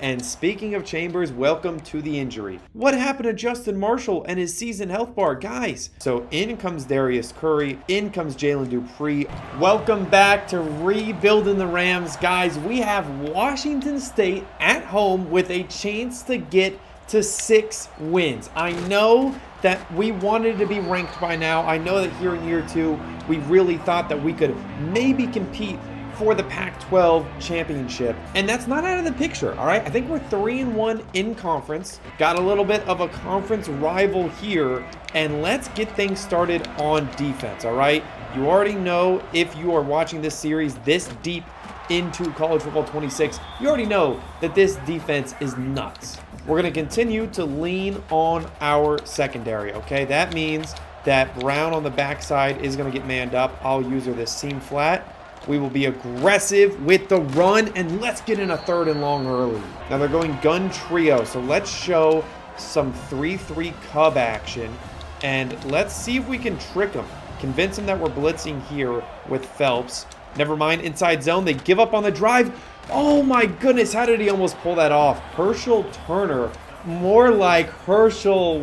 And speaking of Chambers, welcome to the injury. What happened to Justin Marshall and his season health bar, guys? So in comes Darius Curry, in comes Jalen Dupree. Welcome back to Rebuilding the Rams, guys. We have Washington State at home with a chance to get to 6 wins. I know that we wanted to be ranked by now. I know that here in year 2, we really thought that we could maybe compete for the Pac-12 championship, and that's not out of the picture. All right, I think we're 3-1 in conference, got a little bit of a conference rival here, and let's get things started on defense. All right, you already know, if you are watching this series this deep into College Football 26, you already know that this defense is nuts. We're going to continue to lean on our secondary, okay? That means that Brown on the backside is going to get manned up. I'll use her this seam flat. We will be aggressive with the run, and let's get in a 3rd and long early. Now they're going gun trio, so let's show some 3-3 cub action, and let's see if we can trick them. Convince them that we're blitzing here with Phelps. Never mind, inside zone. They give up on the drive. Oh my goodness, how did he almost pull that off? Herschel Turner, more like Herschel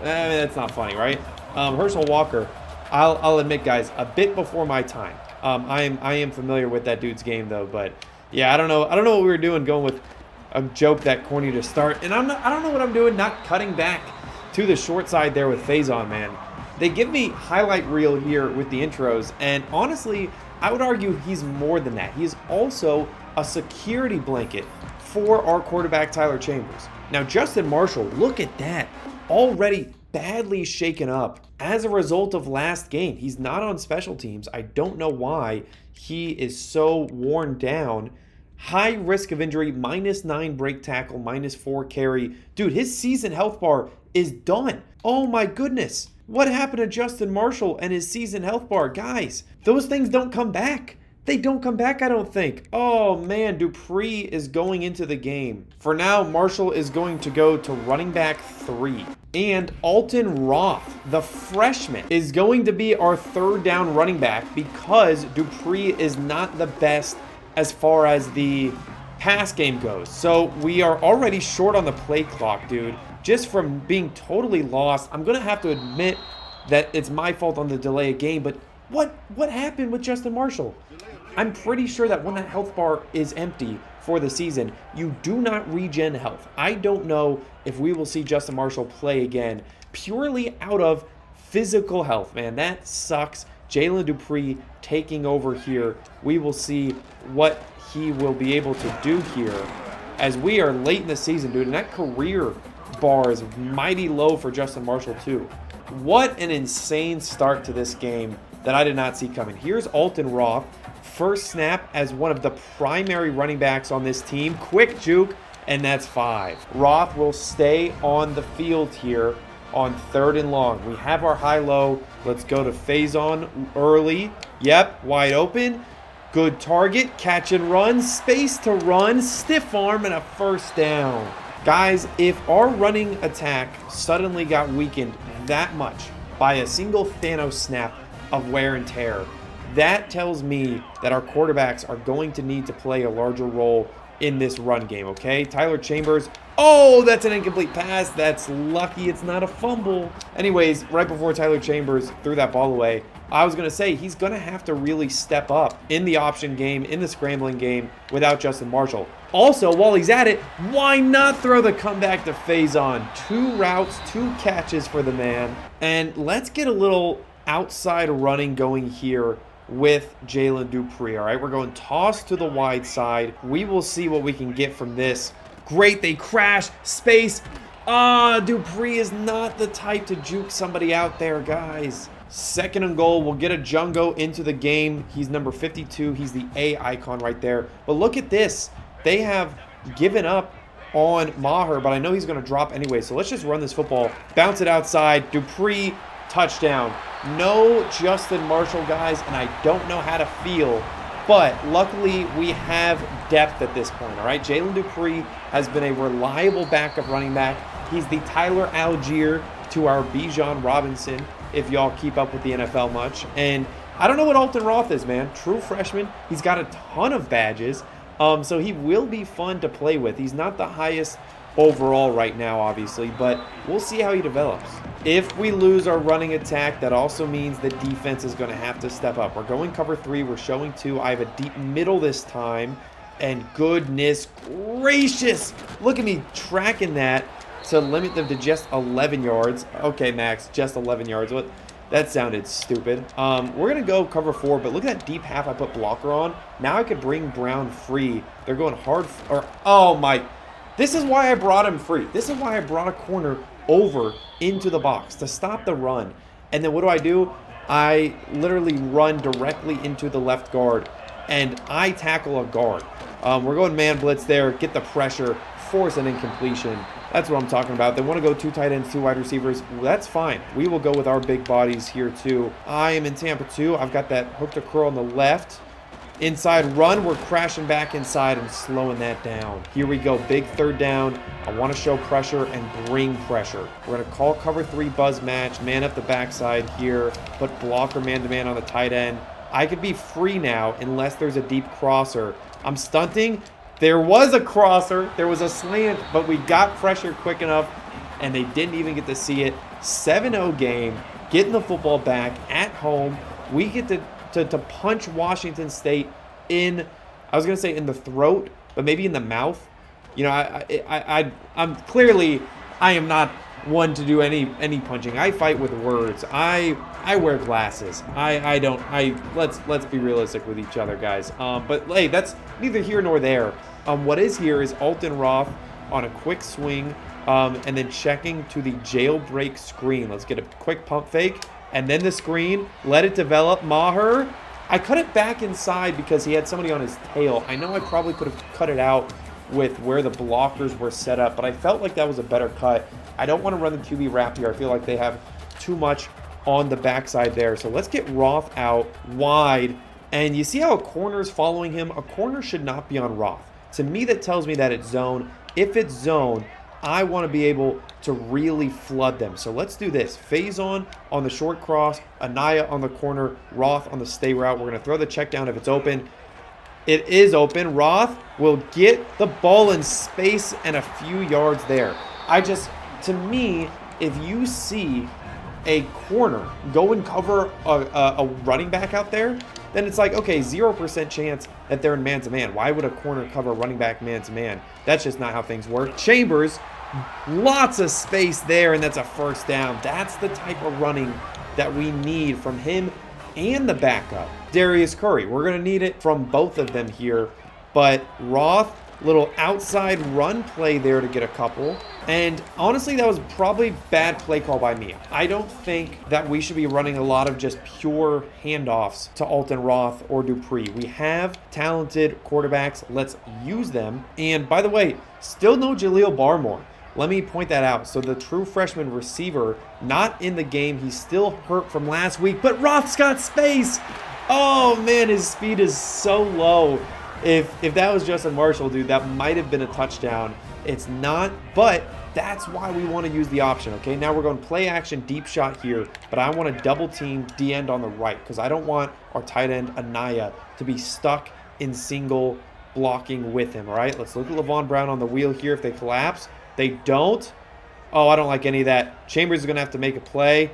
that's not funny, right? Herschel Walker, I'll admit, guys, a bit before my time. I am familiar with that dude's game though, but yeah, I don't know what we were doing going with a joke that corny to start, and I don't know what I'm doing not cutting back to the short side there with Faison, man. They give me highlight reel here with the intros, and honestly, I would argue he's more than that. He is also a security blanket for our quarterback, Tyler Chambers. Now, Justin Marshall, look at that. Already badly shaken up as a result of last game. He's not on special teams. I don't know why he is so worn down. High risk of injury, -9 break tackle, -4 carry. Dude, his season health bar is done. Oh my goodness. What happened to Justin Marshall and his season health bar? Guys, those things don't come back. They don't come back, I don't think. Oh man, Dupree is going into the game. For now, Marshall is going to go to running back 3. And Alton Roth, the freshman, is going to be our 3rd down running back because Dupree is not the best as far as the pass game goes. So we are already short on the play clock, dude. Just from being totally lost. I'm going to have to admit that it's my fault on the delay of game, but what happened with Justin Marshall? I'm pretty sure that when that health bar is empty for the season, you do not regen health. I don't know if we will see Justin Marshall play again purely out of physical health, man. That sucks. Jalen Dupree taking over here. We will see what he will be able to do here as we are late in the season, dude. And that career bar is mighty low for Justin Marshall too. What an insane start to this game that I did not see coming. Here's Alton Roth, first snap as one of the primary running backs on this team. Quick juke, and that's 5. Roth will stay on the field here on 3rd and long. We have our high-low. Let's go to Faison early. Yep, wide open. Good target, catch and run, space to run, stiff arm, and a 1st down. Guys, if our running attack suddenly got weakened that much by a single Thanos snap of wear and tear, that tells me that our quarterbacks are going to need to play a larger role in this run game, okay? Tyler Chambers, oh, that's an incomplete pass. That's lucky it's not a fumble. Anyways, right before Tyler Chambers threw that ball away, I was going to say he's going to have to really step up in the option game, in the scrambling game without Justin Marshall. Also, while he's at it, why not throw the comeback to Faison? 2 routes, 2 catches for the man. And let's get a little outside running going here with Jalen Dupree, all right? We're going toss to the wide side. We will see what we can get from this. Great, they crash, space. Dupree is not the type to juke somebody out there, guys. 2nd and goal, we'll get a Jungo into the game. He's number 52, he's the A icon right there. But look at this. They have given up on Maher, but I know he's gonna drop anyway, so let's just run this football. Bounce it outside, Dupree, touchdown. No Justin Marshall, guys, and I don't know how to feel, but luckily we have depth at this point, all right? Jalen Dupree has been a reliable backup running back. He's the Tyler Algier to our Bijan Robinson, if y'all keep up with the NFL much. And I don't know what Alton Roth is, man. True freshman. He's got a ton of badges. So he will be fun to play with. He's not the highest overall right now, obviously, but we'll see how he develops. If we lose our running attack, that also means the defense is going to have to step up. We're going cover 3. We're showing 2. I have a deep middle this time. And goodness gracious, look at me tracking that to limit them to just 11 yards. Okay, Max, just 11 yards. What? That sounded stupid. We're going to go cover 4, but look at that deep half I put blocker on. Now I could bring Brown free. They're going hard. Oh, my. This is why I brought him free. This is why I brought a corner over into the box to stop the run. And then what do? I literally run directly into the left guard, and I tackle a guard. We're going man blitz there, get the pressure, force an incompletion. That's what I'm talking about. They want to go 2 tight ends, 2 wide receivers. Well, that's fine. We will go with our big bodies here too. I am in Tampa 2. I've got that hook to curl on the left. Inside run, we're crashing back inside and slowing that down. Here we go, big 3rd down. I want to show pressure and bring pressure. We're going to call cover 3 buzz match, man up the backside here, put blocker man-to-man on the tight end. I could be free now unless there's a deep crosser. I'm stunting. There was a crosser. There was a slant, but we got pressure quick enough, and they didn't even get to see it. 7-0 game, getting the football back at home. We get to punch Washington State in, I was going to say in the throat, but maybe in the mouth. You know, I'm clearly, I am not one to do any punching. I fight with words. I wear glasses. Let's be realistic with each other, guys. But hey, that's neither here nor there. What is here is Alton Roth on a quick swing, and then checking to the jailbreak screen. Let's get a quick pump fake, and then the screen. Let it develop. Maher. I cut it back inside because he had somebody on his tail. I know I probably could have cut it out with where the blockers were set up, but I felt like that was a better cut. I don't want to run the QB wrap here. I feel like they have too much on the backside there. So let's get Roth out wide. And you see how a corner is following him? A corner should not be on Roth. To me, that tells me that it's zone. If it's zone, I want to be able to really flood them. So let's do this. Faison on the short cross, Anaya on the corner, Roth on the stay route. We're going to throw the check down if it's open. It is open. Roth will get the ball in space and a few yards there. To me, if you see a corner go and cover a running back out there, then it's like, okay, 0% chance that they're in man-to-man. Why would a corner cover a running back man-to-man? That's just not how things work. Chambers, lots of space there, and that's a first down. That's the type of running that we need from him and the backup, Darius Curry. We're going to need it from both of them here. But Roth, little outside run play there to get a couple. And honestly, that was probably bad play call by me. I don't think that we should be running a lot of just pure handoffs to Alton Roth or Dupree. We have talented quarterbacks. Let's use them. And by the way, still no Jaleel Barmore. Let me point that out. So the true freshman receiver, not in the game. He's still hurt from last week, but Roth's got space. Oh man, his speed is so low. If that was Justin Marshall, dude, that might have been a touchdown. It's not, but that's why we want to use the option, okay? Now we're going play action, deep shot here, but I want to double team D-end on the right because I don't want our tight end, Anaya, to be stuck in single blocking with him, all right? Let's look at Levon Brown on the wheel here. If they collapse, they don't. Oh, I don't like any of that. Chambers is going to have to make a play.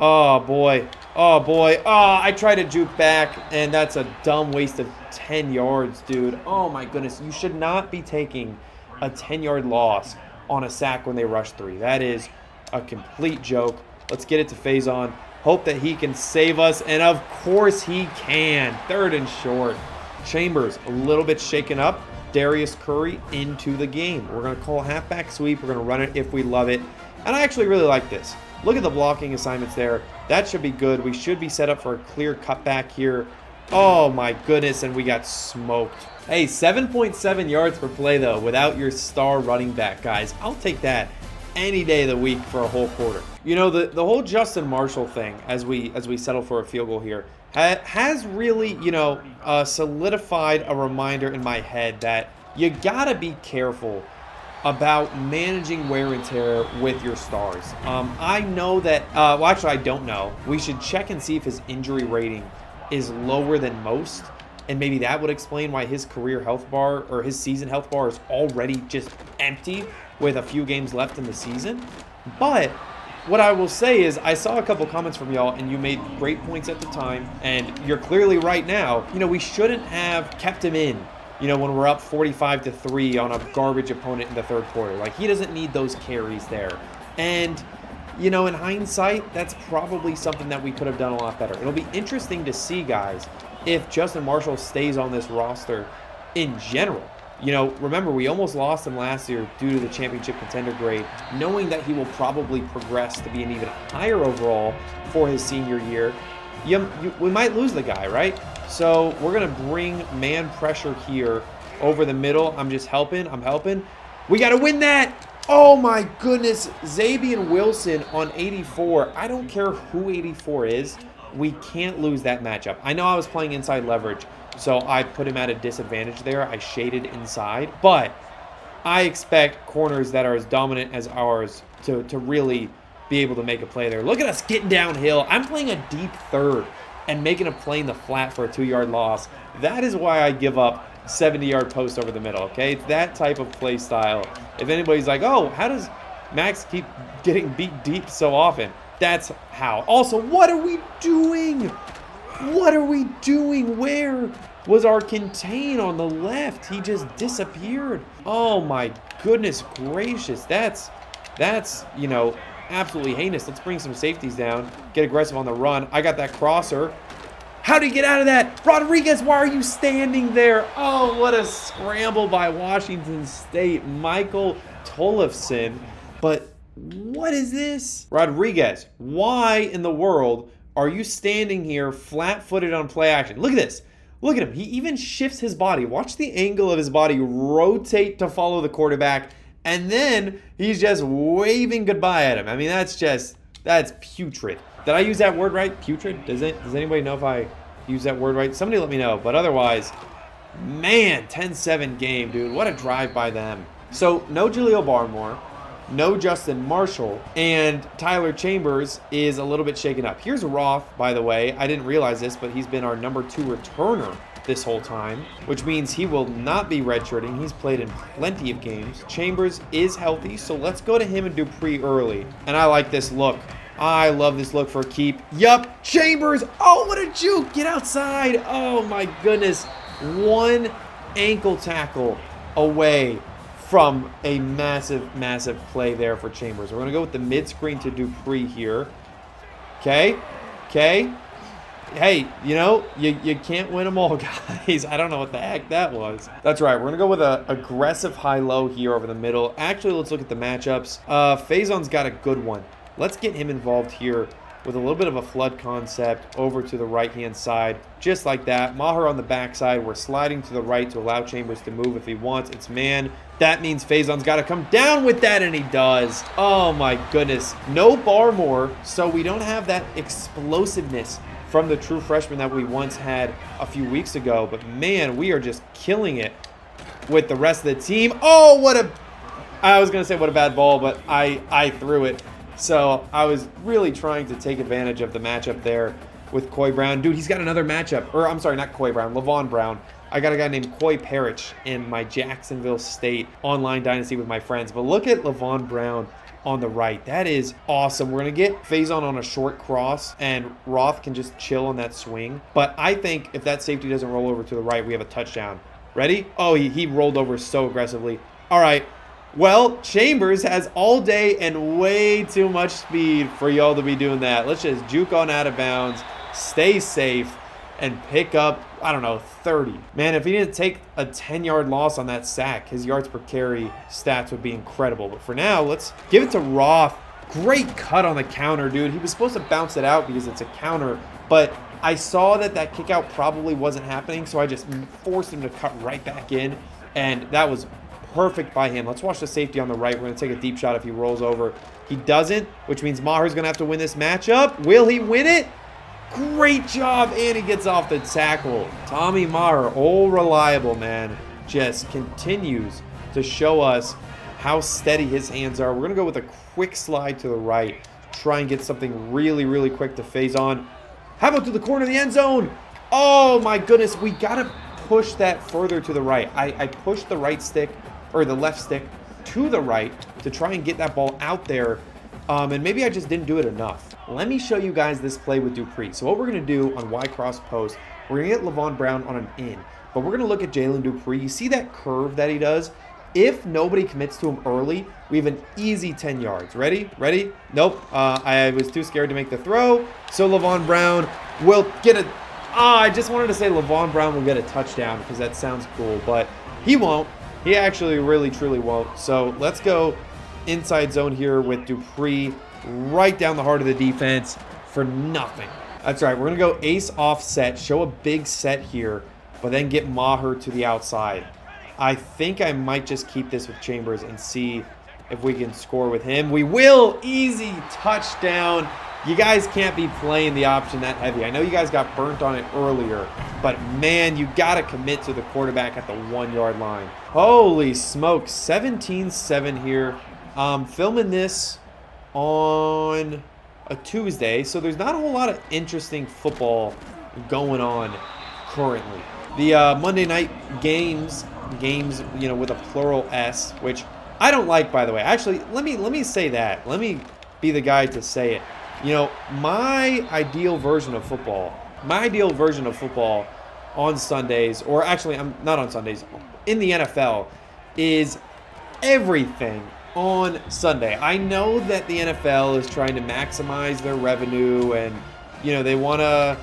Oh, boy. Oh, boy. Oh, I tried to juke back, and that's a dumb waste of 10 yards, dude. Oh, my goodness. You should not be taking a 10-yard loss on a sack when they rush 3. That is a complete joke. Let's get it to Faison. Hope that he can save us, and of course he can. 3rd and short. Chambers a little bit shaken up. Darius Curry into the game. We're going to call halfback sweep. We're going to run it if we love it. And I actually really like this. Look at the blocking assignments there. That should be good. We should be set up for a clear cutback here. Oh my goodness, and we got smoked. Hey, 7.7 yards per play though without your star running back, guys. I'll take that any day of the week for a whole quarter. You know, the whole Justin Marshall thing as we settle for a field goal here has really, you know, solidified a reminder in my head that you gotta be careful about managing wear and tear with your stars. I know that, well, actually, I don't know. We should check and see if his injury rating is lower than most. and maybe that would explain why his career health bar or his season health bar is already just empty with a few games left in the season. But what I will say is I saw a couple comments from y'all, and you made great points at the time, and you're clearly right now. You know, we shouldn't have kept him in, you know, when we're up 45-3 on a garbage opponent in the third quarter. Like, he doesn't need those carries there. And, you know, in hindsight, that's probably something that we could have done a lot better. It'll be interesting to see, guys, if Justin Marshall stays on this roster in general. You know, remember, we almost lost him last year due to the championship contender grade, knowing that he will probably progress to be an even higher overall for his senior year. We might lose the guy, right? So we're going to bring man pressure here over the middle. I'm just helping. I'm helping. We got to win that. Oh, my goodness. Zabian Wilson on 84. I don't care who 84 is. We can't lose that matchup. I know I was playing inside leverage, so I put him at a disadvantage there. I shaded inside. But I expect corners that are as dominant as ours to really be able to make a play there. Look at us getting downhill. I'm playing a deep third and making a play in the flat for a 2-yard loss. That is why I give up 70-yard post over the middle, okay? It's that type of play style. If anybody's like, oh, how does Max keep getting beat deep so often? That's how. Also, what are we doing? What are we doing? Where was our contain on the left? He just disappeared. Oh my goodness gracious. That's you know, absolutely heinous. Let's bring some safeties down. Get aggressive on the run. I got that crosser. How do you get out of that? Rodriguez, why are you standing there? Oh, what a scramble by Washington State. Michael Tollefson. But what is this? Rodriguez, why in the world are you standing here flat-footed on play action? Look at this. Look at him. He even shifts his body. Watch the angle of his body rotate to follow the quarterback, and then he's just waving goodbye at him. I mean, that's putrid. Did I use that word right? Putrid? Does anybody know if I use that word right? Somebody let me know. But otherwise, man, 10-7 game, dude. What a drive by them. So, no Jaleel Barmore. No Justin Marshall, and Tyler Chambers is a little bit shaken up. Here's Roth, by the way. I didn't realize this, but he's been our number 2 returner this whole time, which means he will not be redshirting. He's played in plenty of games. Chambers is healthy, so let's go to him and Dupree early. And I like this look. I love this look for a keep. Yup, Chambers. Oh, what a juke. Get outside. Oh, my goodness. One ankle tackle away from a massive, massive play there for Chambers. We're going to go with the mid-screen to Dupree here. Okay. Hey, you know, you can't win them all, guys. I don't know what the heck that was. That's right. We're going to go with an aggressive high-low here over the middle. Actually, let's look at the matchups. Faison's got a good one. Let's get him involved here with a little bit of a flood concept over to the right-hand side. Just like that. Maher on the backside. We're sliding to the right to allow Chambers to move if he wants. It's man. That means Faison's got to come down with that, and he does. Oh, my goodness. No Barmore, so we don't have that explosiveness from the true freshman that we once had a few weeks ago. But, man, we are just killing it with the rest of the team. Oh, I was going to say what a bad ball, but I threw it. So I was really trying to take advantage of the matchup there with Coy Brown. Dude, he's got another matchup. Or, I'm sorry, not Coy Brown, Levon Brown. I got a guy named Coy Parrish in my Jacksonville State online dynasty with my friends. But look at Levon Brown on the right. That is awesome. We're going to get Faison on a short cross, and Roth can just chill on that swing. But I think if that safety doesn't roll over to the right, we have a touchdown. Ready? Oh, he rolled over so aggressively. All right. Well, Chambers has all day and way too much speed for y'all to be doing that. Let's just juke on out of bounds, stay safe, and pick up, I don't know, 30. Man, if he didn't take a 10-yard loss on that sack, his yards per carry stats would be incredible. But for now, let's give it to Roth. Great cut on the counter, dude. He was supposed to bounce it out because it's a counter, but I saw that kick out probably wasn't happening, so I just forced him to cut right back in, and that was perfect by him. Let's watch the safety on the right. We're going to take a deep shot if he rolls over. He doesn't, which means Maher's going to have to win this matchup. Will he win it? Great job, and he gets off the tackle. Tommy Maher, old reliable, man, just continues to show us how steady his hands are. We're going to go with a quick slide to the right. Try and get something really, really quick to Faison. How about to the corner of the end zone? Oh my goodness, we gotta push that further to the right. I pushed the right stick, or the left stick, to the right to try and get that ball out there. And maybe I just didn't do it enough. Let me show you guys this play with Dupree. So what we're going to do on Y cross post, we're going to get Levon Brown on an in. But we're going to look at Jalen Dupree. You see that curve that he does? If nobody commits to him early, we have an easy 10 yards. Ready? Ready? Nope. I was too scared to make the throw. So Levon Brown will get a... I just wanted to say Levon Brown will get a touchdown because that sounds cool. But he won't. He actually really, truly won't. So let's go inside zone here with Dupree right down the heart of the defense for nothing. That's right. We're going to go ace offset, show a big set here, but then get Maher to the outside. I think I might just keep this with Chambers and see if we can score with him. We will. Easy touchdown. You guys can't be playing the option that heavy. I know you guys got burnt on it earlier, but man, you got to commit to the quarterback at the 1 yard line. Holy smokes. 17-7 here. Filming this on a Tuesday, so there's not a whole lot of interesting football going on currently. The Monday night games, you know, with a plural S, which I don't like, by the way. Actually, let me say that. Let me be the guy to say it. You know, my ideal version of football on Sundays, or actually, I'm not on Sundays, in the NFL, is everything on Sunday. I know that the NFL is trying to maximize their revenue, and you know they want to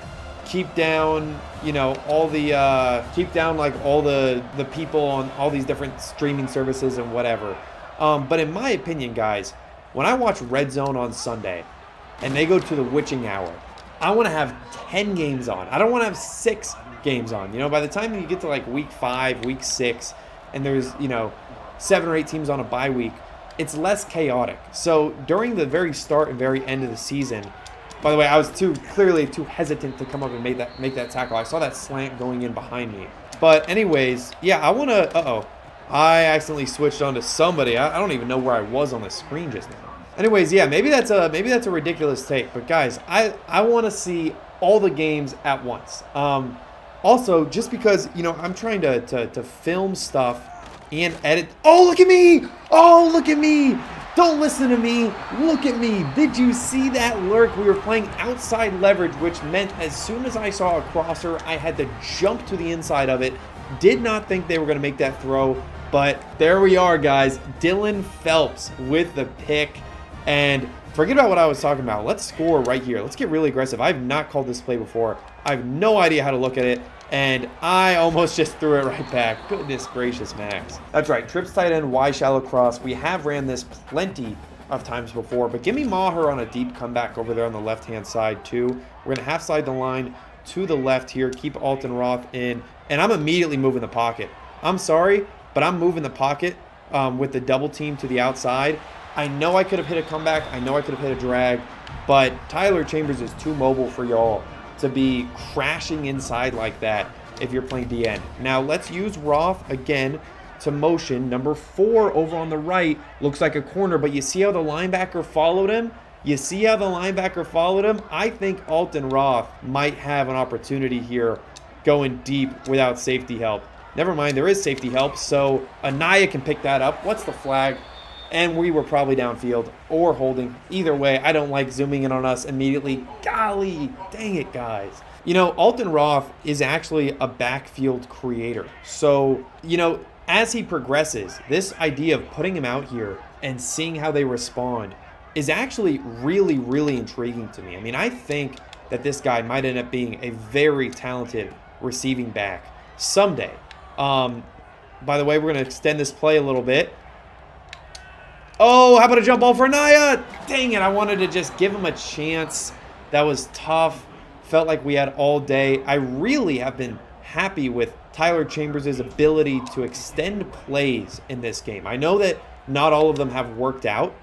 keep down, you know, all the all the people on all these different streaming services and whatever. But in my opinion, guys, when I watch Red Zone on Sunday and they go to the witching hour, I want to have 10 games on. I don't want to have 6 games on. You know, by the time you get to like week 5, week 6, and there's, you know, 7 or 8 teams on a bye week, it's less chaotic. So during the very start and very end of the season, by the way, I was clearly too hesitant to come up and make that tackle. I saw that slant going in behind me. But anyways, yeah, I want to, I accidentally switched on to somebody. I don't even know where I was on the screen just now. Anyways, yeah, maybe that's a ridiculous take, but guys, I want to see all the games at once. Also, just because, you know, I'm trying to film stuff and edit. Oh, look at me! Oh, look at me! Don't listen to me. Look at me. Did you see that lurk? We were playing outside leverage, which meant as soon as I saw a crosser, I had to jump to the inside of it. Did not think they were going to make that throw, but there we are, guys. Dylan Phelps with the pick. And forget about what I was talking about. Let's score right here. Let's get really aggressive. I've not called this play before. I have no idea how to look at it. And I almost just threw it right back. Goodness gracious, Max. That's right. Trips tight end, Y shallow cross. We have ran this plenty of times before. But give me Maher on a deep comeback over there on the left-hand side, too. We're going to half slide the line to the left here. Keep Alton Roth in. And I'm immediately moving the pocket. I'm sorry, but I'm moving the pocket with the double team to the outside. I know I could have hit a comeback. I know I could have hit a drag. But Tyler Chambers is too mobile for y'all to be crashing inside like that if you're playing DN. Now let's use Roth again to motion. Number 4 over on the right looks like a corner, but you see how the linebacker followed him? I think Alton Roth might have an opportunity here going deep without safety help. Never mind, there is safety help, so Anaya can pick that up. What's the flag? And we were probably downfield or holding. Either way, I don't like zooming in on us immediately. Golly, dang it, guys. You know, Alton Roth is actually a backfield creator. So, you know, as he progresses, this idea of putting him out here and seeing how they respond is actually really, really intriguing to me. I mean, I think that this guy might end up being a very talented receiving back someday. By the way, we're going to extend this play a little bit. Oh, how about a jump ball for Anaya? Dang it, I wanted to just give him a chance. That was tough. Felt like we had all day. I really have been happy with Tyler Chambers' ability to extend plays in this game. I know that not all of them have worked out,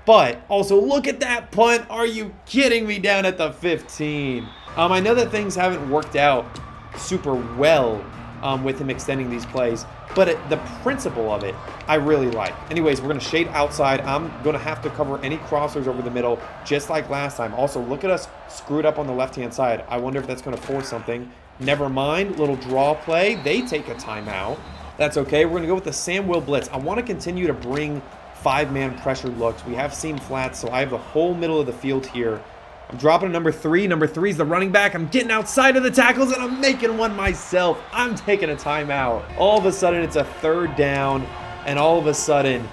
but also look at that punt. Are you kidding me? Down at the 15. I know that things haven't worked out super well with him extending these plays, but the principle of it, I really like. Anyways, we're going to shade outside. I'm going to have to cover any crossers over the middle, just like last time. Also, look at us screwed up on the left-hand side. I wonder if that's going to force something. Never mind. Little draw play. They take a timeout. That's okay. We're going to go with the Sam Will blitz. I want to continue to bring 5-man pressure looks. We have seam flats, so I have the whole middle of the field here. I'm dropping number 3. Number 3 is the running back. I'm getting outside of the tackles, and I'm making one myself. I'm taking a timeout. All of a sudden, it's a 3rd down, and all of a sudden,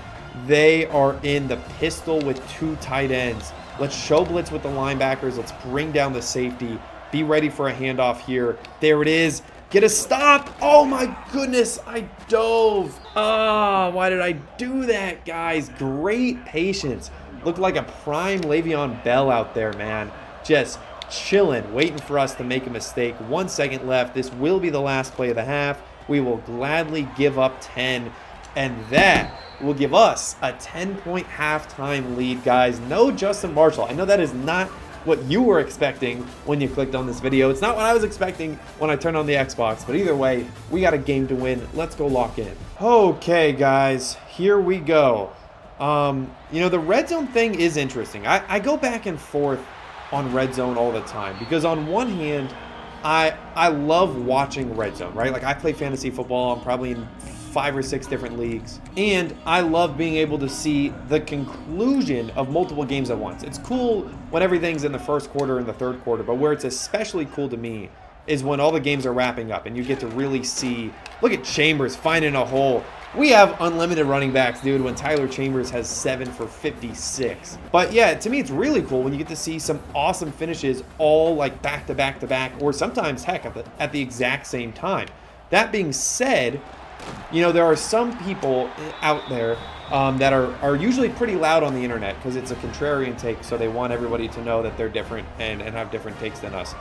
they are in the pistol with 2 tight ends. Let's show blitz with the linebackers. Let's bring down the safety. Be ready for a handoff here. There it is. Get a stop. Oh my goodness, I dove. Oh, why did I do that, guys? Great patience. Looked like a prime Le'Veon Bell out there, man. Just chilling, waiting for us to make a mistake. 1 second left. This will be the last play of the half. We will gladly give up 10, and that will give us a 10-point halftime lead, guys. No Justin Marshall. I know that is not what you were expecting when you clicked on this video. It's not what I was expecting when I turned on the Xbox, but either way, we got a game to win. Let's go lock in. Okay, guys, here we go. You know, the red zone thing is interesting. I go back and forth on red zone all the time because on one hand, I love watching red zone, right? Like, I play fantasy football. I'm probably in 5 or 6 different leagues, and I love being able to see the conclusion of multiple games at once. It's cool when everything's in the first quarter and the third quarter, but where it's especially cool to me is when all the games are wrapping up and you get to really see, look at Chambers finding a hole. We have unlimited running backs, dude, when Tyler Chambers has 7 for 56. But yeah, to me, it's really cool when you get to see some awesome finishes all like back to back to back, or sometimes, heck, at the exact same time. That being said, you know, there are some people out there that are usually pretty loud on the internet because it's a contrarian take, so they want everybody to know that they're different and have different takes than us,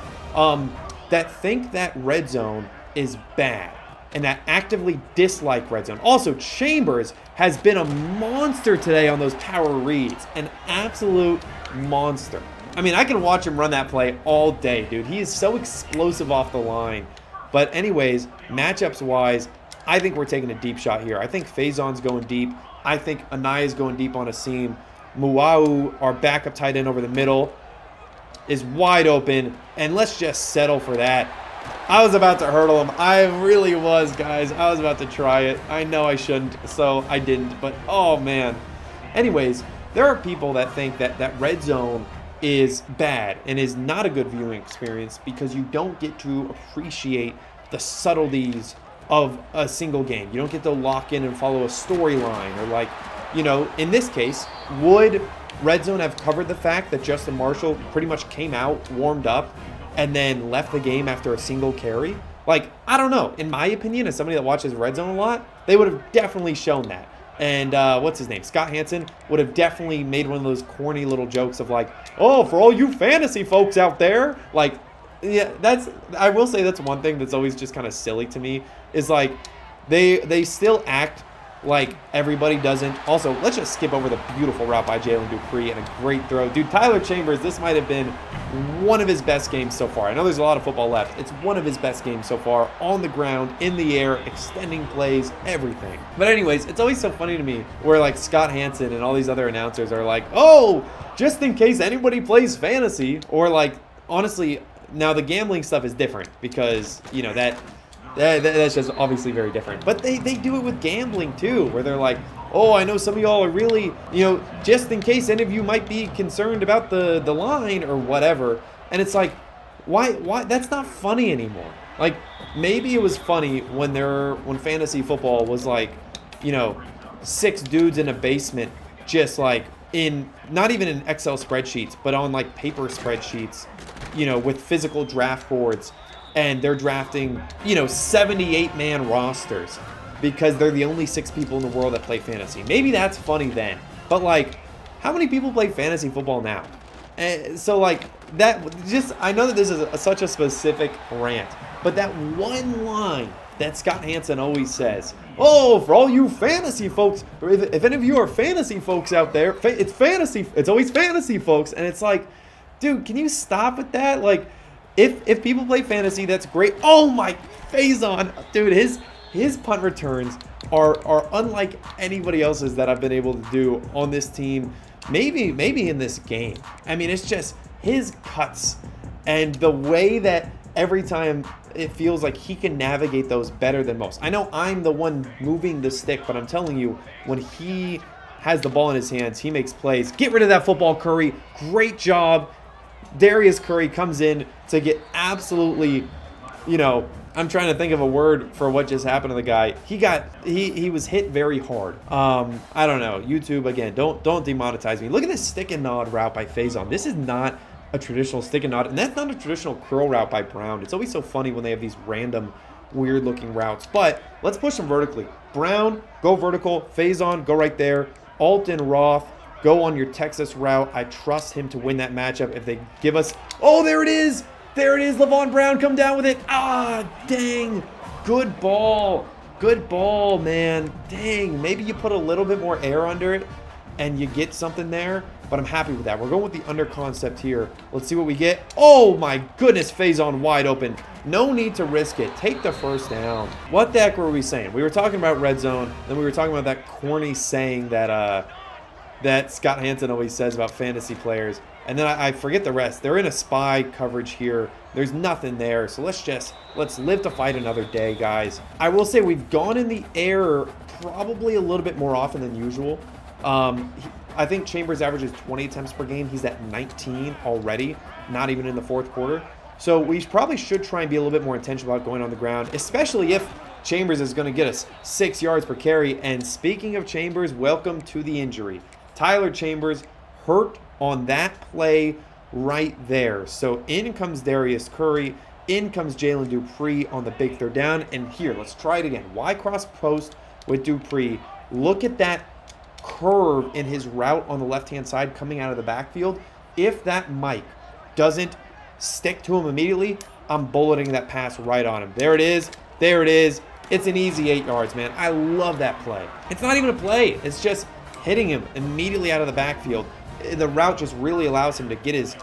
that think that red zone is bad and that actively dislike red zone. Also, Chambers has been a monster today on those power reads, an absolute monster. I mean, I can watch him run that play all day, dude. He is so explosive off the line. But anyways, matchups-wise, I think we're taking a deep shot here. I think Faison's going deep. I think Anaya's going deep on a seam. Muau, our backup tight end over the middle, is wide open. And let's just settle for that. I was about to hurdle him. I really was, guys. I was about to try it. I know I shouldn't, so I didn't. But, oh, man. Anyways, there are people that think that red zone is bad and is not a good viewing experience because you don't get to appreciate the subtleties of a single game. You don't get to lock in and follow a storyline, or, like, you know, in this case, would red zone have covered the fact that Justin Marshall pretty much came out, warmed up, and then left the game after a single carry? Like, I don't know. In my opinion, as somebody that watches red zone a lot, they would have definitely shown that. And what's his name? Scott Hansen would have definitely made one of those corny little jokes of like, oh, for all you fantasy folks out there, like, yeah, I will say that's one thing that's always just kind of silly to me, is like they still act like everybody doesn't. Also, let's just skip over the beautiful route by Jalen Dupree and a great throw. Dude, Tyler Chambers, this might have been one of his best games so far. I know there's a lot of football left. It's one of his best games so far, on the ground, in the air, extending plays, everything. But anyways, it's always so funny to me where like Scott Hansen and all these other announcers are like, oh, just in case anybody plays fantasy, or like, honestly, now the gambling stuff is different because, you know, that's just obviously very different. But they do it with gambling too, where they're like, oh, I know some of y'all are really, you know, just in case any of you might be concerned about the line or whatever. And it's like, why? That's not funny anymore. Like, maybe it was funny when fantasy football was like, you know, 6 dudes in a basement, just like in, not even in Excel spreadsheets, but on like paper spreadsheets, you know, with physical draft boards. And they're drafting, you know, 78-man rosters because they're the only 6 people in the world that play fantasy. Maybe that's funny then. But, like, how many people play fantasy football now? So, like, that just, I know that this is such a specific rant, but that one line that Scott Hansen always says, oh, for all you fantasy folks, if any of you are fantasy folks out there, it's fantasy, it's always fantasy folks. And it's like, dude, can you stop with that? Like, If people play fantasy, that's great. Oh my, Faison, dude, his punt returns are unlike anybody else's that I've been able to do on this team. Maybe in this game. I mean, it's just his cuts and the way that every time it feels like he can navigate those better than most. I know I'm the one moving the stick, but I'm telling you, when he has the ball in his hands, he makes plays. Get rid of that football, Curry. Great job. Darius Curry comes in to get absolutely, I'm trying to think of a word for what just happened to the guy. He was hit very hard. I don't know. YouTube, again, don't demonetize me. Look at this stick and nod route by Faison. This is not a traditional stick and nod, and that's not a traditional curl route by Brown. It's always so funny when they have these random weird looking routes. But let's push them vertically. Brown, go vertical. Faison, go right there. Alton Roth, go on your Texas route. I trust him to win that matchup if they give us... Oh, there it is! There it is, Levon Brown, come down with it. Ah, dang. Good ball. Good ball, man. Dang, maybe you put a little bit more air under it and you get something there, but I'm happy with that. We're going with the under concept here. Let's see what we get. Oh, my goodness, Faison wide open. No need to risk it. Take the first down. What the heck were we saying? We were talking about red zone, then we were talking about that corny saying that that Scott Hanson always says about fantasy players. And then I forget the rest. They're in a spy coverage here. There's nothing there. So let's live to fight another day, guys. I will say we've gone in the air probably a little bit more often than usual. I think Chambers averages 20 attempts per game. He's at 19 already, not even in the fourth quarter. So we probably should try and be a little bit more intentional about going on the ground, especially if Chambers is going to get us 6 yards per carry. And speaking of Chambers, welcome to the injury. Tyler Chambers hurt on that play right there. So in comes Darius Curry. In comes Jalen Dupree on the big third down. And here, let's try it again. Y cross post with Dupree. Look at that curve in his route on the left-hand side coming out of the backfield. If that mic doesn't stick to him immediately, I'm bulleting that pass right on him. There it is. There it is. It's an easy 8 yards, man. I love that play. It's not even a play. It's just hitting him immediately out of the backfield. The route just really allows him to get his,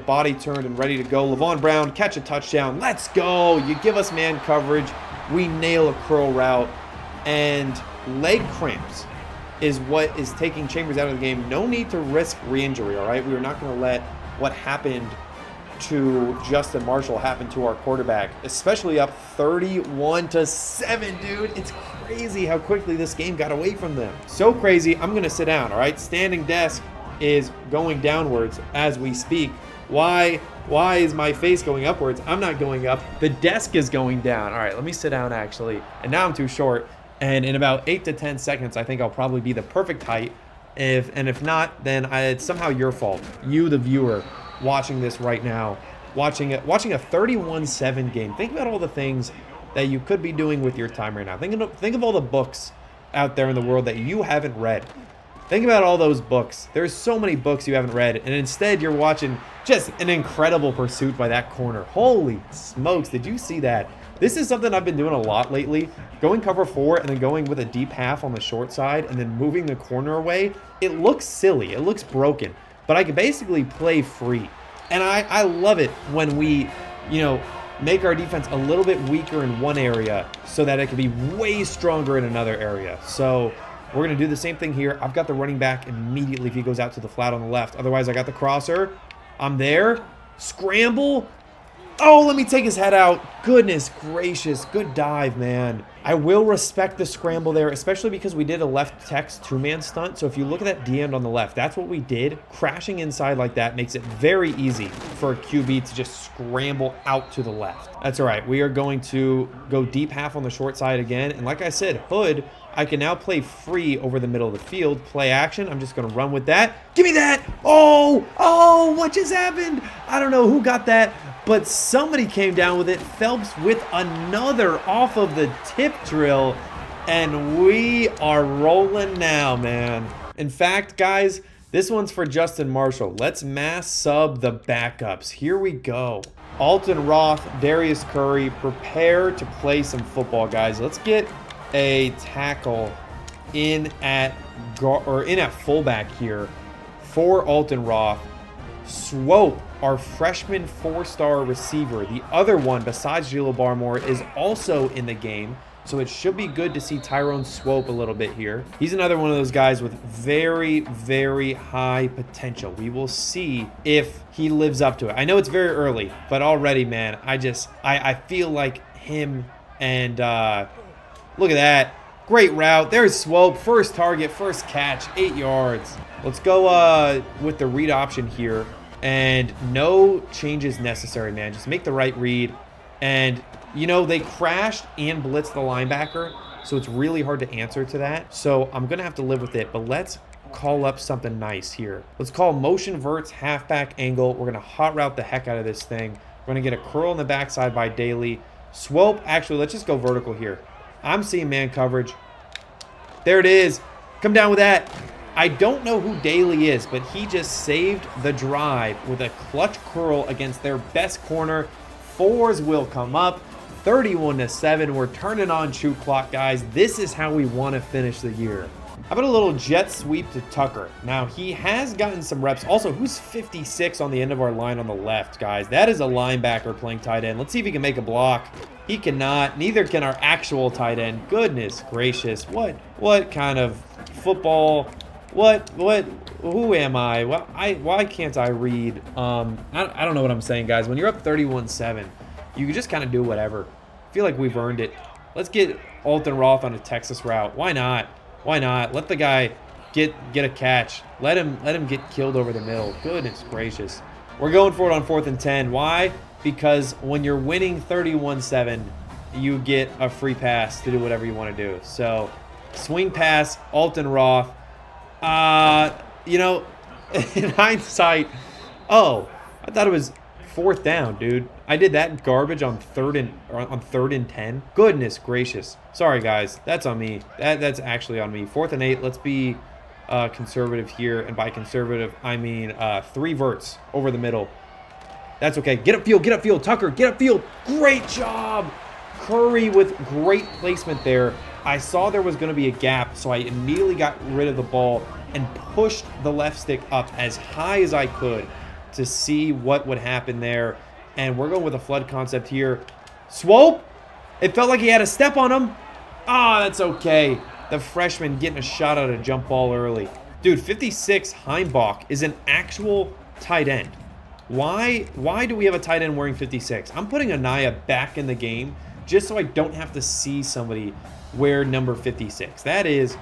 body turned and ready to go. Levon Brown, catch a touchdown. Let's go. You give us man coverage. We nail a curl route. And leg cramps is what is taking Chambers out of the game. No need to risk re-injury, all right? We are not going to let what happened to Justin Marshall happen to our quarterback, especially up 31-7, dude. It's crazy how quickly this game got away from them. So crazy, I'm going to sit down, all right? Standing desk is going downwards as we speak. Why is my face going upwards? I'm not going up. The desk is going down. All right, let me sit down, actually. And now I'm too short. And in about 8 to 10 seconds, I think I'll probably be the perfect height. If not, then it's somehow your fault. You, the viewer, watching this right now, watching a 31-7 game. Think about all the things that you could be doing with your time right now. Think of all the books out there in the world that you haven't read. Think about all those books. There's so many books you haven't read, and instead you're watching just an incredible pursuit by that corner. Holy smokes, did you see that? This is something I've been doing a lot lately. Going cover 4 and then going with a deep half on the short side and then moving the corner away. It looks silly. It looks broken. But I can basically play free. And I love it when we, make our defense a little bit weaker in one area so that it can be way stronger in another area. So we're going to do the same thing here. I've got the running back immediately if he goes out to the flat on the left. Otherwise, I got the crosser. I'm there. Scramble. Oh, let me take his head out. Goodness gracious. Good dive, man. I will respect the scramble there, especially because we did a left Tex two-man stunt. So if you look at that D-end on the left, that's what we did. Crashing inside like that makes it very easy for a QB to just scramble out to the left. That's all right. We are going to go deep half on the short side again. And like I said, Hood, I can now play free over the middle of the field. Play action. I'm just going to run with that. Give me that. Oh, what just happened? I don't know who got that, but somebody came down with it. Phelps with another off of the tip drill, and we are rolling now, man. In fact, guys, this one's for Justin Marshall. Let's mass sub the backups. Here we go. Alton Roth, Darius Curry, prepare to play some football, guys. Let's get a tackle in at fullback here for Alton Roth. Swope, our freshman 4-star receiver, the other one besides Gilo Barmore, is also in the game. So it should be good to see Tyrone Swope a little bit here. He's another one of those guys with very, very high potential. We will see if he lives up to it. I know it's very early, but already, man, I feel like him and look at that. Great route. There's Swope. First target, first catch, 8 yards. Let's go with the read option here. And no changes necessary, man. Just make the right read. And, you know, they crashed and blitzed the linebacker, so it's really hard to answer to that. So I'm going to have to live with it, but let's call up something nice here. Let's call motion verts halfback angle. We're going to hot route the heck out of this thing. We're going to get a curl in the backside by Daly. Swope, actually, let's just go vertical here. I'm seeing man coverage. There it is. Come down with that. I don't know who Daly is, but he just saved the drive with a clutch curl against their best corner. Fours will come up. 31-7. We're turning on shoot clock, guys. This is how we want to finish the year. How about a little jet sweep to Tucker? Now, he has gotten some reps. Also, who's 56 on the end of our line on the left, guys? That is a linebacker playing tight end. Let's see if he can make a block. He cannot. Neither can our actual tight end. Goodness gracious. What kind of football? Who am I? Why can't I read? I don't know what I'm saying, guys. When you're up 31-7, you can just kind of do whatever. I feel like we've earned it. Let's get Alton Roth on a Texas route. Why not? Why not? Let the guy get a catch. Let him get killed over the middle. Goodness gracious. We're going for it on 4th and 10. Why? Because when you're winning 31-7, you get a free pass to do whatever you want to do. So, swing pass, Alton Roth. You know, in hindsight, I thought it was 4th down, dude. I did that garbage on 3rd and 10. Goodness gracious. Sorry, guys. That's on me. That's actually on me. 4th and 8. Let's be conservative here, and by conservative, I mean 3 verts over the middle. That's okay. Get upfield, Tucker. Get upfield. Great job. Curry with great placement there. I saw there was going to be a gap, so I immediately got rid of the ball and pushed the left stick up as high as I could to see what would happen there. And we're going with a flood concept here. Swope. It felt like he had a step on him. That's okay. The freshman getting a shot at a jump ball early. Dude, 56 Heimbach is an actual tight end. Why do we have a tight end wearing 56? I'm putting Anaya back in the game just so I don't have to see somebody wear number 56. That is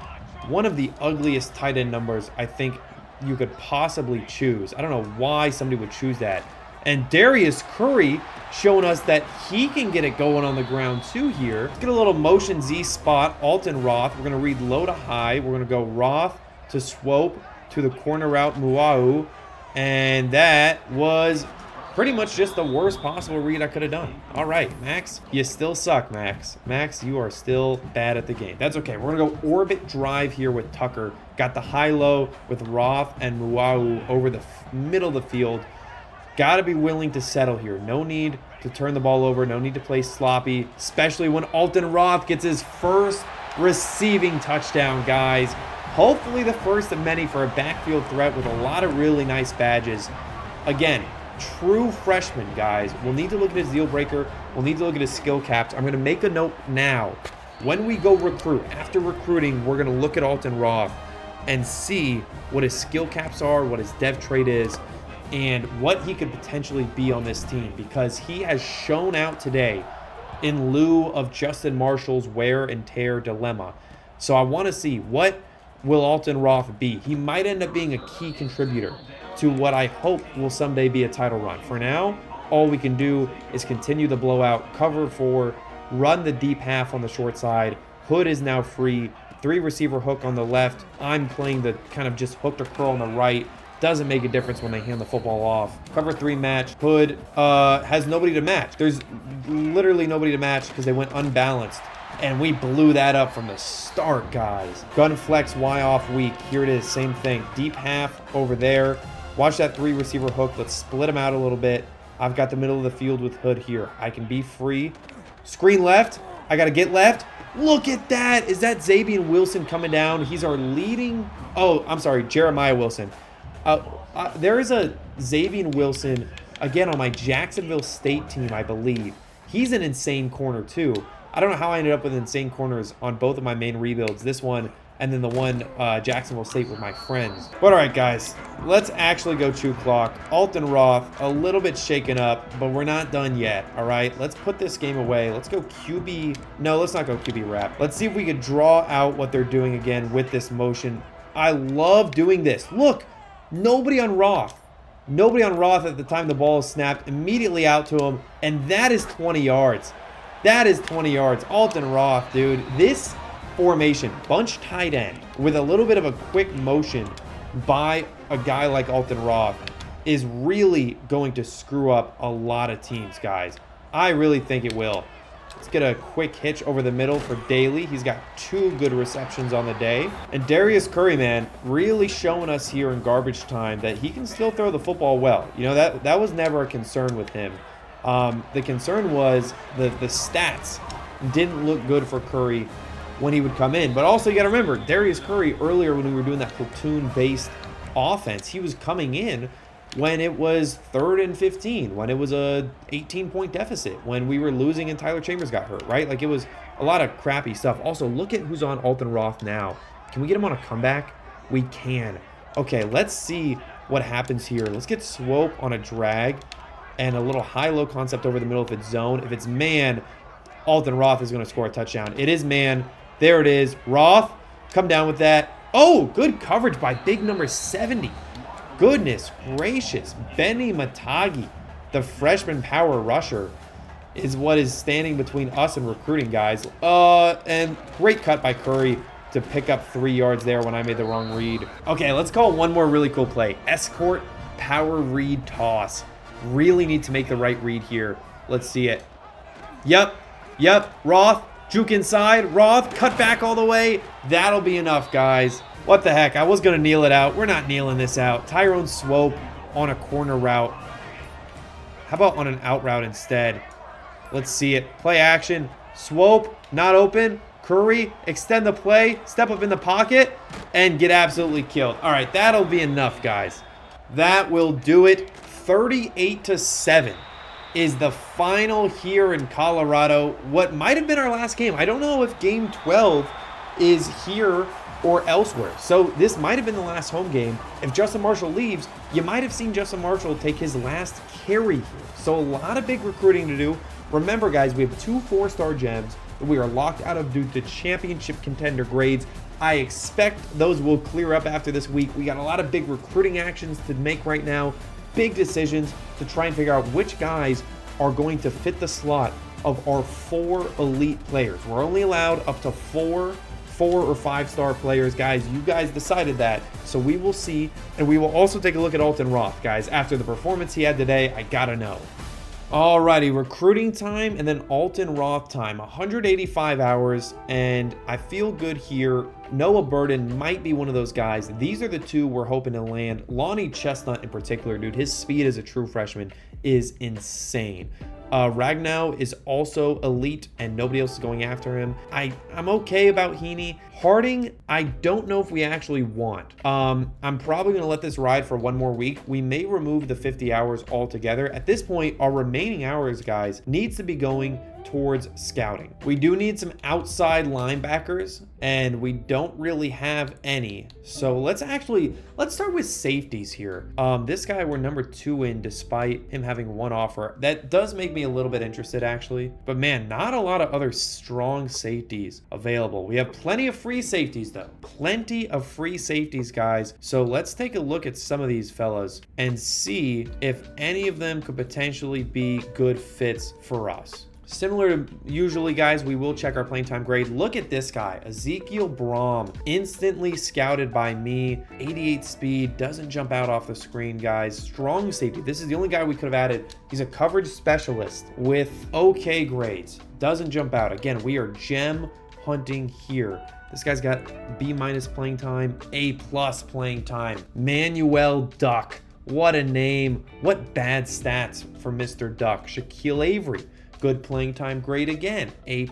one of the ugliest tight end numbers I think you could possibly choose. I don't know why somebody would choose that. And Darius Curry showing us that he can get it going on the ground too here. Let's get a little motion Z spot, Alton Roth. We're going to read low to high. We're going to go Roth to Swope to the corner route, Muau. And that was pretty much just the worst possible read I could have done. All right, Max, you still suck, Max. Max, you are still bad at the game. That's okay. We're going to go orbit drive here with Tucker. Got the high-low with Roth and Muau over the middle of the field. Got to be willing to settle here. No need to turn the ball over. No need to play sloppy, especially when Alton Roth gets his first receiving touchdown, guys. Hopefully the first of many for a backfield threat with a lot of really nice badges. Again, true freshman, guys. We'll need to look at his deal breaker. We'll need to look at his skill caps. I'm going to make a note now. When we go recruit, after recruiting, we're going to look at Alton Roth and see what his skill caps are, what his dev trait is, and what he could potentially be on this team, because he has shown out today in lieu of Justin Marshall's wear and tear dilemma. So I want to see, what will Alton Roth be? He might end up being a key contributor to what I hope will someday be a title run. For now, all we can do is continue the blowout, cover 4, run the deep half on the short side. Hood is now free. 3 receiver hook on the left. I'm playing the kind of just hook to curl on the right. Doesn't make a difference when they hand the football off. Cover 3 match. Hood has nobody to match. There's literally nobody to match because they went unbalanced. And we blew that up from the start, guys. Gun flex Y off weak. Here it is, same thing. Deep half over there. Watch that 3 receiver hook. Let's split them out a little bit. I've got the middle of the field with Hood here. I can be free. Screen left. I got to get left. Look at that. Is that Xavier Wilson coming down? He's our leading... Oh, I'm sorry. Jeremiah Wilson. There is a Xavier Wilson, again, on my Jacksonville State team, I believe. He's an insane corner, too. I don't know how I ended up with insane corners on both of my main rebuilds. This one and then the one Jacksonville State with my friends. But all right, guys, let's actually go chew clock. Alton Roth, a little bit shaken up, but we're not done yet, all right? Let's put this game away. Let's go QB. No, let's not go QB wrap. Let's see if we could draw out what they're doing again with this motion. I love doing this. Look, nobody on Roth. Nobody on Roth at the time the ball is snapped, immediately out to him, and that is 20 yards. That is 20 yards. Alton Roth, dude. This formation, bunch tight end, with a little bit of a quick motion by a guy like Alton Roth is really going to screw up a lot of teams, guys. I really think it will. Let's get a quick hitch over the middle for Daly. He's got 2 good receptions on the day. And Darius Curry, man, really showing us here in garbage time that he can still throw the football well. You know, that was never a concern with him. The concern was the stats didn't look good for Curry when he would come in. But also, you got to remember, Darius Curry, earlier when we were doing that platoon-based offense, he was coming in when it was 3rd and 15, when it was a 18-point deficit, when we were losing and Tyler Chambers got hurt, right? Like, it was a lot of crappy stuff. Also, look at who's on Alton Roth now. Can we get him on a comeback? We can. Okay, let's see what happens here. Let's get Swope on a drag and a little high-low concept over the middle if it's zone. If it's man, Alton Roth is going to score a touchdown. It is man. There it is. Roth, come down with that. Oh, good coverage by big number 70. Goodness gracious. Benny Matagi, the freshman power rusher, is what is standing between us and recruiting, guys. And great cut by Curry to pick up 3 yards there when I made the wrong read. Okay, let's call one more really cool play. Escort power read toss. Really need to make the right read here. Let's see it. Yep. Roth, juke inside. Roth, cut back all the way. That'll be enough, guys. What the heck? I was going to kneel it out. We're not kneeling this out. Tyrone Swope on a corner route. How about on an out route instead? Let's see it. Play action. Swope, not open. Curry, extend the play. Step up in the pocket and get absolutely killed. All right, that'll be enough, guys. That will do it. 38-7 is the final here in Colorado. What might have been our last game. I don't know if game 12 is here or elsewhere. So this might have been the last home game. If Justin Marshall leaves, you might have seen Justin Marshall take his last carry here. So a lot of big recruiting to do. Remember, guys, we have 2 4-star gems that we are locked out of due to championship contender grades. I expect those will clear up after this week. We got a lot of big recruiting actions to make right now. Big decisions to try and figure out which guys are going to fit the slot of our 4 elite players. We're only allowed up to 4 or 5-star players, guys. You guys decided that, so we will see. And we will also take a look at Alton Roth, guys. After the performance he had today, I gotta know. Alrighty, recruiting time and then Alton Roth time. 185 hours, and I feel good here. Noah Burden might be one of those guys. These are the 2 we're hoping to land. Lonnie Chestnut in particular, dude, his speed as a true freshman is insane. Ragnow is also elite and nobody else is going after him. I'm okay about Heaney. Harding, I don't know if we actually want. I'm probably going to let this ride for 1 more week. We may remove the 50 hours altogether. At this point, our remaining hours, guys, needs to be going towards scouting. We do need some outside linebackers, and we don't really have any. So let's start with safeties here. This guy we're number 2 in despite him having 1 offer. That does make me a little bit interested, actually. But man, not a lot of other strong safeties available. We have plenty of free safeties, though. Plenty of free safeties, guys. So let's take a look at some of these fellas and see if any of them could potentially be good fits for us. Similar to usually, guys, we will check our playing time grade. Look at this guy, Ezekiel Brom, instantly scouted by me. 88 speed, doesn't jump out off the screen, guys. Strong safety. This is the only guy we could have added. He's a coverage specialist with okay grades. Doesn't jump out. Again, we are gem hunting here. This guy's got B- playing time, A+ playing time. Manuel Duck. What a name. What bad stats for Mr. Duck. Shaquille Avery. Good playing time grade again. A+,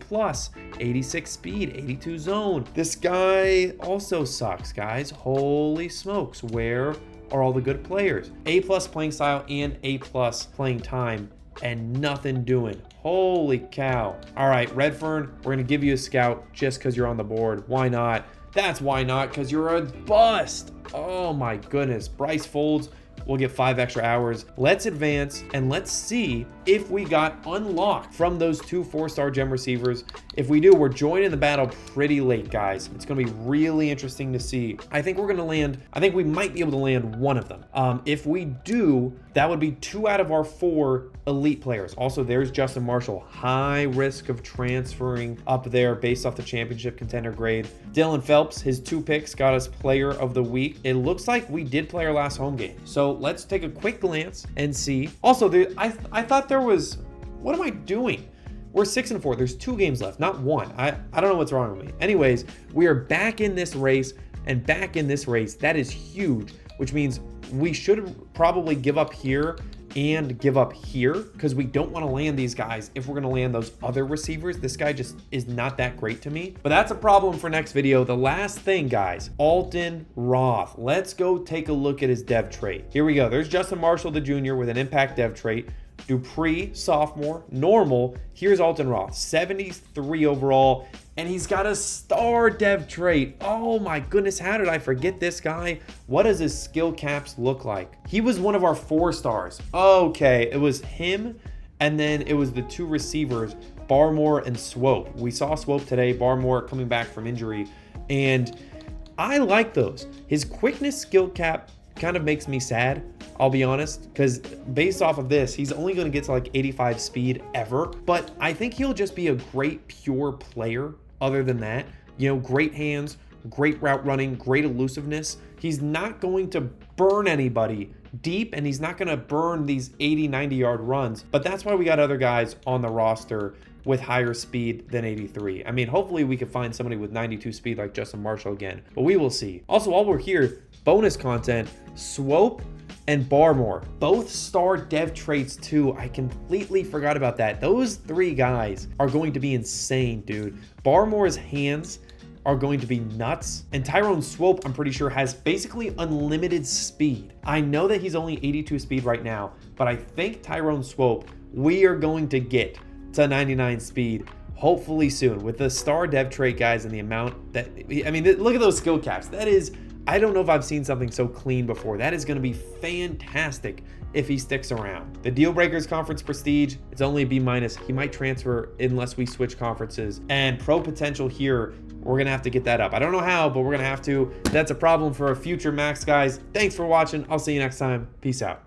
86 speed, 82 zone. This guy also sucks, guys. Holy smokes. Where are all the good players? A+ playing style and A+ playing time and nothing doing. Holy cow. All right, Redfern, we're going to give you a scout just because you're on the board. Why not? That's why not, because you're a bust. Oh my goodness. Bryce Folds, we'll get 5 extra hours. Let's advance and let's see if we got unlocked from those 2 4-star gem receivers. If we do, we're joining the battle pretty late, guys. It's going to be really interesting to see. I think we're going to land, I think we might be able to land one of them. If we do, that would be 2 out of our 4 elite players. Also, there's Justin Marshall. High risk of transferring up there based off the championship contender grade. Dylan Phelps, his 2 picks got us player of the week. It looks like we did play our last home game. So let's take a quick glance and see. Also, I thought there was, what am I doing? We're 6-4. There's 2 games left, not 1. I don't know what's wrong with me. Anyways, we are back in this race, and back in this race. That is huge, which means we should probably give up here and give up here because we don't want to land these guys if we're going to land those other receivers. This guy just is not that great to me, but that's a problem for next video. The last thing, guys, Alton Roth. Let's go take a look at his dev trait. Here we go. There's Justin Marshall, the junior, with an impact dev trait. Dupree, sophomore, normal. Here's Alton Roth, 73 overall, and he's got a star dev trait. Oh my goodness, how did I forget this guy? What does his skill caps look like? He was one of our 4 stars. Okay, it was him, and then it was the 2 receivers, Barmore and Swope. We saw Swope today, Barmore coming back from injury, and I like those. His quickness skill cap kind of makes me sad, I'll be honest, because based off of this, he's only going to get to like 85 speed ever, but I think he'll just be a great pure player other than that. You know, great hands, great route running, great elusiveness. He's not going to burn anybody deep, and he's not going to burn these 80, 90 yard runs, but that's why we got other guys on the roster with higher speed than 83. I mean, hopefully we could find somebody with 92 speed like Justin Marshall again, but we will see. Also, while we're here, bonus content, Swope and Barmore, both star dev traits too. I completely forgot about that. Those 3 guys are going to be insane, dude. Barmore's hands are going to be nuts. And Tyrone Swope, I'm pretty sure, has basically unlimited speed. I know that he's only 82 speed right now, but I think Tyrone Swope, we are going to get to 99 speed hopefully soon with the star dev trait, guys, and the amount that, I mean, look at those skill caps. That is, I don't know if I've seen something so clean before. That is going to be fantastic if he sticks around. The Deal Breakers Conference Prestige, it's only a B-. He might transfer unless we switch conferences. And Pro Potential here, we're going to have to get that up. I don't know how, but we're going to have to. That's a problem for a future max, guys. Thanks for watching. I'll see you next time. Peace out.